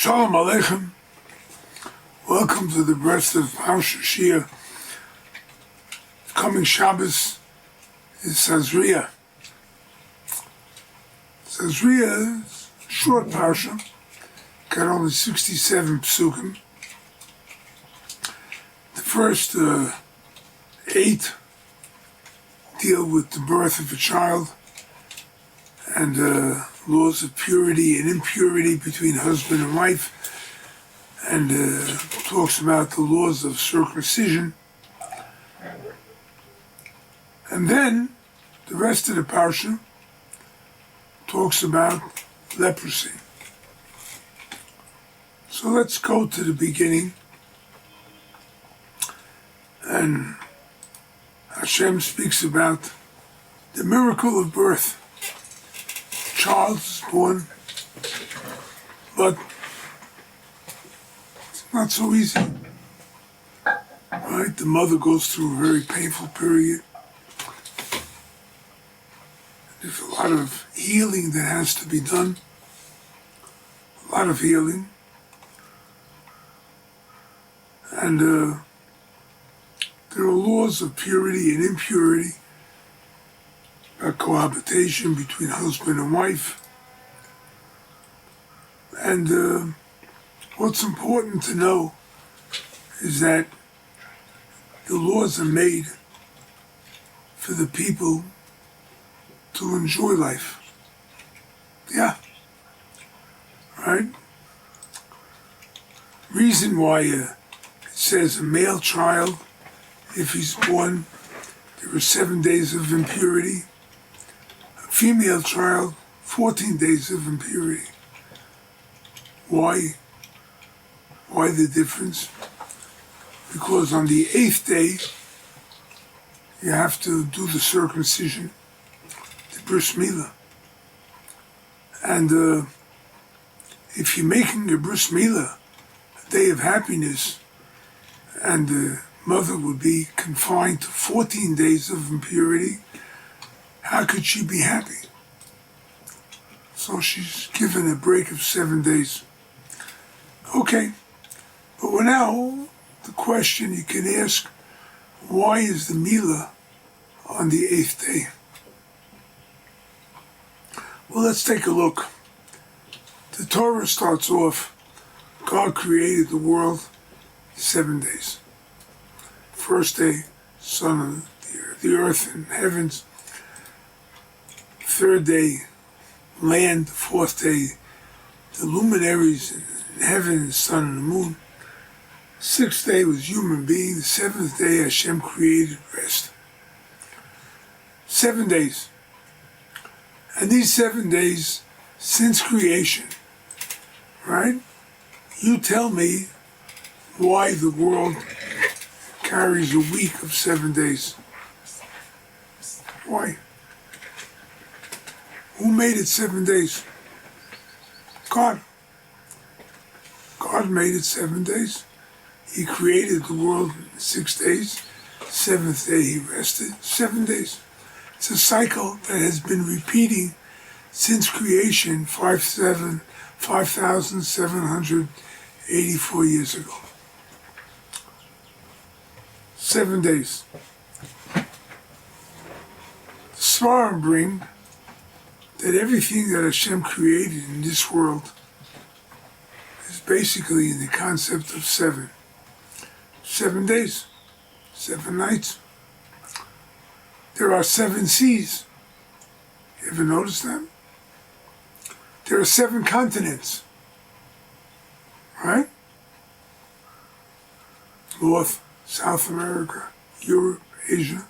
Shalom Aleichem. Welcome to the Breslov Parshat. Coming Shabbos is Tazria. Tazria is a short parsha, got only 67 psukim. The first 8 deal with the birth of a child and laws of purity and impurity between husband and wife, and talks about the laws of circumcision. And then the rest of the parsha talks about leprosy. So let's go to the beginning. And Hashem speaks about the miracle of birth. Child is born, but it's not so easy, right? The mother goes through a very painful period. There's a lot of healing that has to be done, a lot of healing, and there are laws of purity and impurity, about cohabitation between husband and wife. And what's important to know is that the laws are made for the people to enjoy life. Yeah. Right? Reason why it says a male child, if he's born, there are 7 days of impurity. A female child, 14 days of impurity. Why? Why the difference? Because on the 8th day, you have to do the circumcision, the bris milah. And if you're making a bris milah, a day of happiness, and the mother would be confined to 14 days of impurity, how could she be happy? So she's given a break of 7 days. Okay, but now the question you can ask, why is the milah on the 8th day? Well, let's take a look. The Torah starts off, God created the world 7 days. First day, sun and the earth and heavens. Third day, land. Fourth day, the luminaries in heaven, the sun and the moon. Sixth day was human being. The 7th day, Hashem created rest. 7 days. And these 7 days, since creation, right? You tell me why the world carries a week of 7 days. Why? Who made it 7 days? God. God made it 7 days. He created the world in 6 days. 7th day he rested. 7 days. It's a cycle that has been repeating since creation 5,784 years ago. 7 days. The Svarim bring that everything that Hashem created in this world is basically in the concept of 7. 7 days, 7 nights. There are 7 seas. You ever notice that? There are 7 continents, right? North, South America, Europe, Asia,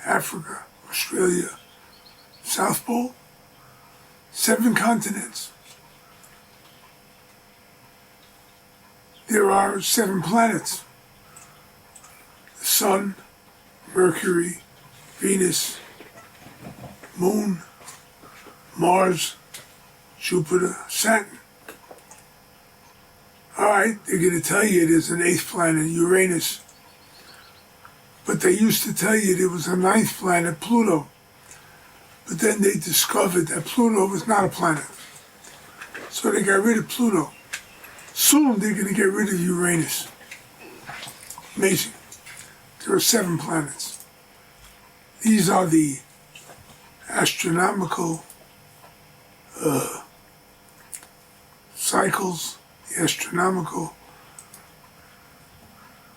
Africa, Australia, South Pole. 7 continents. There are 7 planets. The Sun, Mercury, Venus, Moon, Mars, Jupiter, Saturn. All right, they're going to tell you there's an 8th planet, Uranus. But they used to tell you there was a 9th planet, Pluto. But then they discovered that Pluto was not a planet. So they got rid of Pluto. Soon they're going to get rid of Uranus. Amazing. There are 7 planets. These are the astronomical cycles, the astronomical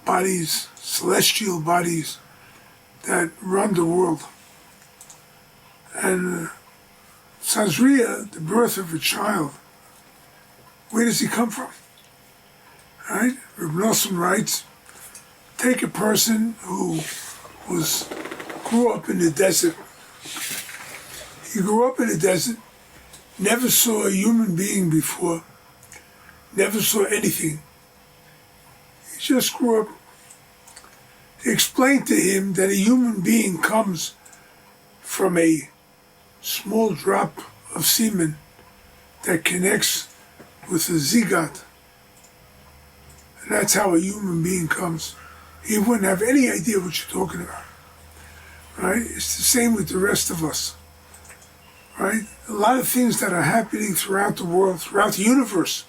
bodies, celestial bodies that run the world. And Tazria, the birth of a child, where does he come from? Right? Reb Nosson writes, take a person who grew up in the desert. He grew up in the desert, never saw a human being before, never saw anything. He just grew up. He explained to him that a human being comes from a small drop of semen that connects with a zygote. And that's how a human being comes. He wouldn't have any idea what you're talking about. Right? It's the same with the rest of us. Right? A lot of things that are happening throughout the world, throughout the universe.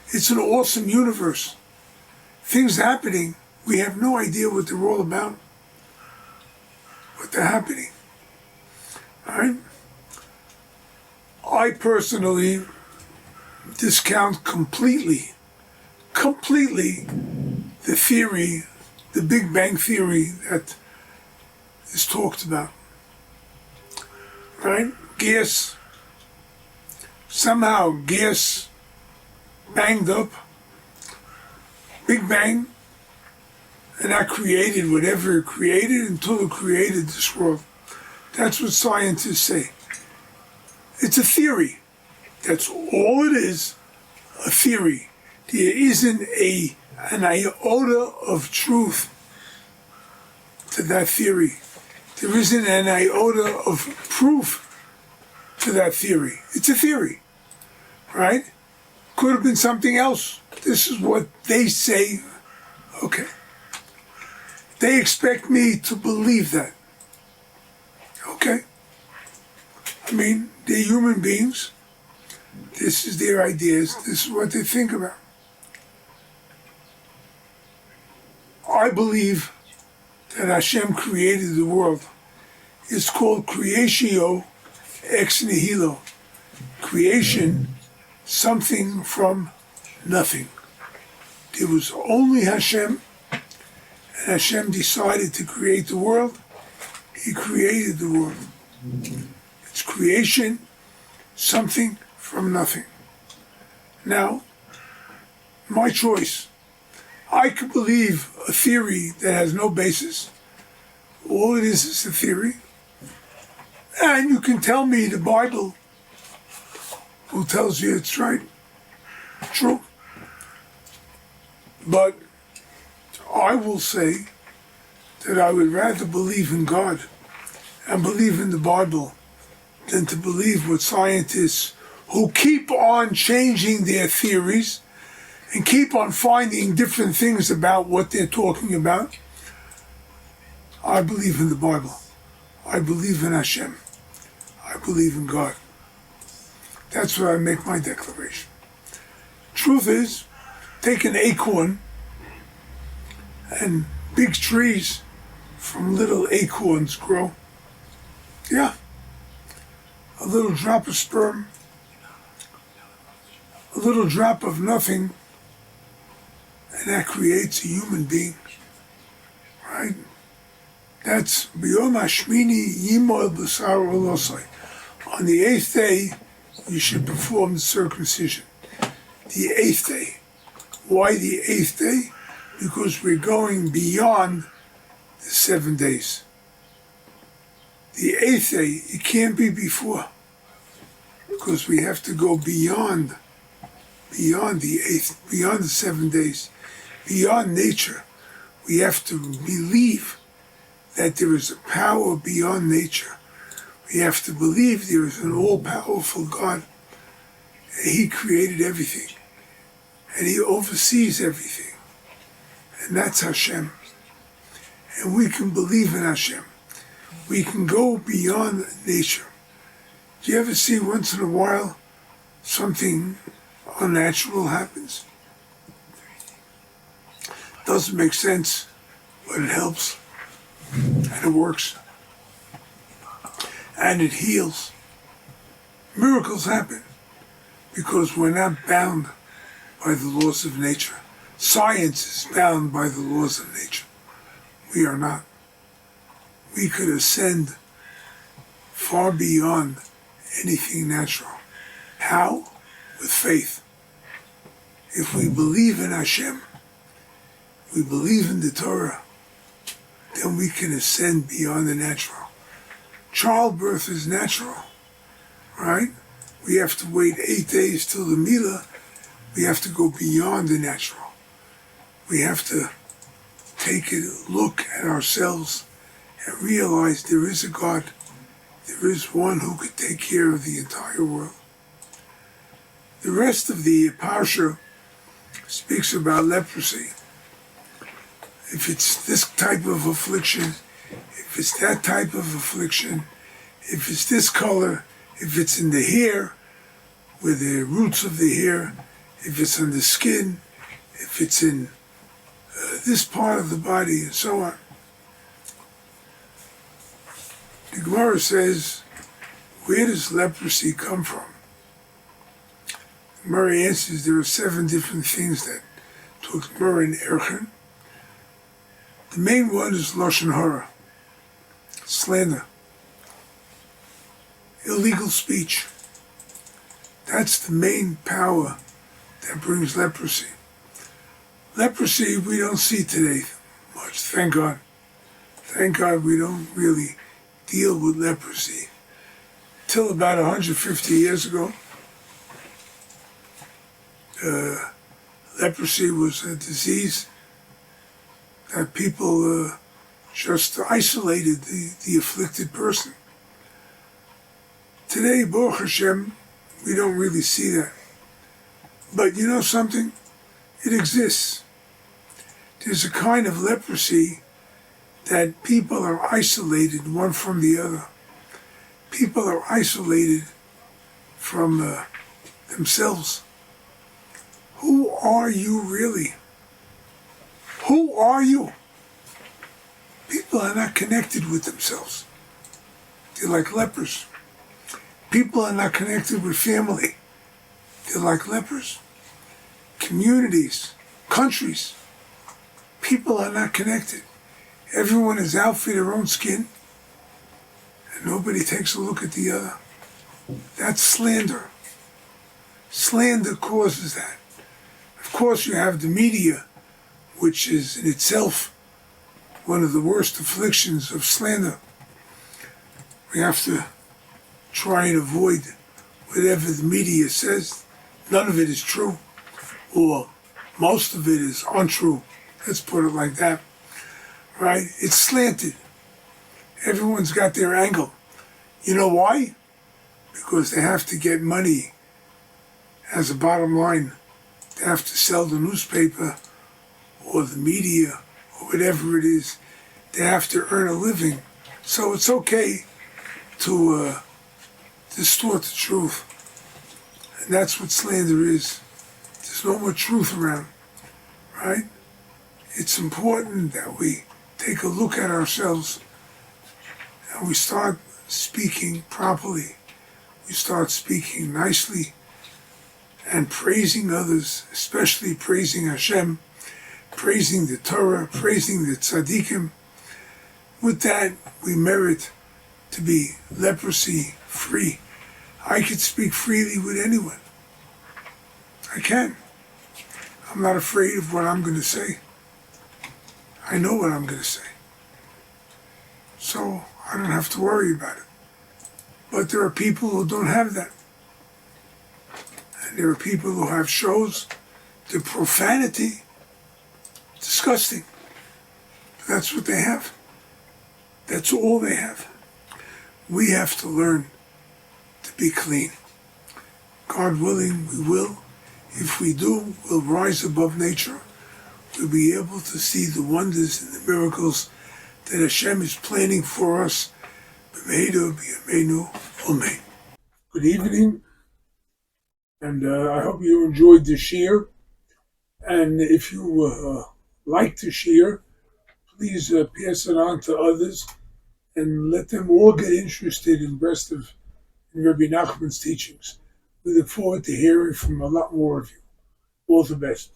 It's an awesome universe. Things happening, we have no idea what they're all about. But they're happening. Right? I personally discount completely the theory, the Big Bang theory that is talked about. Right? Somehow gas banged up, Big Bang, and that created whatever it created until it created this world. That's what scientists say. It's a theory. That's all it is, a theory. There isn't an iota of truth to that theory. There isn't an iota of proof to that theory. It's a theory, right? Could have been something else. This is what they say. Okay. They expect me to believe that. Okay. I mean, they're human beings. This is their ideas. This is what they think about. I believe that Hashem created the world. It's called creatio ex nihilo. Creation, something from nothing. There was only Hashem, and Hashem decided to create the world. He created the world. It's creation, something from nothing. Now, my choice. I could believe a theory that has no basis. All it is a theory. And you can tell me the Bible who tells you it's right. True. But I will say that I would rather believe in God and believe in the Bible than to believe what scientists who keep on changing their theories and keep on finding different things about what they're talking about. I believe in the Bible. I believe in Hashem. I believe in God. That's where I make my declaration. Truth is, take an acorn and big trees from little acorns grow. Yeah. A little drop of sperm, a little drop of nothing, and that creates a human being. Right? That's B'yom Hashmini Yimol B'sar Olosai. On the 8th day, you should perform the circumcision. The 8th day. Why the 8th day? Because we're going beyond the 7 days. The 8th day, it can't be before. Because we have to go beyond the 8th, beyond the 7 days, beyond nature. We have to believe that there is a power beyond nature. We have to believe there is an all-powerful God. And He created everything. And He oversees everything. And that's Hashem. And we can believe in Hashem. We can go beyond nature. Do you ever see once in a while something unnatural happens? Doesn't make sense, but it helps, and it works, and it heals. Miracles happen because we're not bound by the laws of nature. Science is bound by the laws of nature. We are not. We could ascend far beyond anything natural. How? With faith. If we believe in Hashem, we believe in the Torah, then we can ascend beyond the natural. Childbirth is natural, right? We have to wait 8 days till the Milah. We have to go beyond the natural. We have to take a look at ourselves and realize there is a God. There is one who could take care of the entire world. The rest of the Parsha speaks about leprosy. If it's this type of affliction, if it's that type of affliction, if it's this color, if it's in the hair, with the roots of the hair, if it's on the skin, if it's in this part of the body, and so on. The Gemara says, where does leprosy come from? The Gemara answers there are 7 different things that took Gemara in Erchen. The main one is Lashon Hara, slander, illegal speech. That's the main power that brings leprosy. Leprosy we don't see today much, thank God. Thank God we don't really deal with leprosy. Till about 150 years ago, leprosy was a disease that people just isolated the afflicted person. Today, Baruch Hashem, we don't really see that. But you know something? It exists. There's a kind of leprosy that people are isolated one from the other. People are isolated from themselves. Who are you really? Who are you? People are not connected with themselves. They're like lepers. People are not connected with family. They're like lepers. Communities, countries, people are not connected. Everyone is out for their own skin, and nobody takes a look at the other. That's slander. Slander causes that. Of course, you have the media, which is in itself one of the worst afflictions of slander. We have to try and avoid whatever the media says. None of it is true, or most of it is untrue. Let's put it like that, right? It's slanted. Everyone's got their angle. You know why? Because they have to get money as a bottom line. They have to sell the newspaper or the media or whatever it is. They have to earn a living. So it's okay to distort the truth. And that's what slander is. There's no more truth around, right? It's important that we take a look at ourselves and we start speaking properly. We start speaking nicely and praising others, especially praising Hashem, praising the Torah, praising the tzaddikim. With that, we merit to be leprosy free. I could speak freely with anyone. I can. I'm not afraid of what I'm going to say. I know what I'm going to say. So I don't have to worry about it. But there are people who don't have that. And there are people who have shows, the profanity, disgusting. That's what they have. That's all they have. We have to learn to be clean. God willing, we will. If we do, we'll rise above nature. We'll be able to see the wonders and the miracles that Hashem is planning for us. Amen. Good evening, and I hope you enjoyed this year. And if you like to share, please pass it on to others and let them all get interested in Breslov and Rabbi Nachman's teachings. We look forward to hearing from a lot more of you. All the best.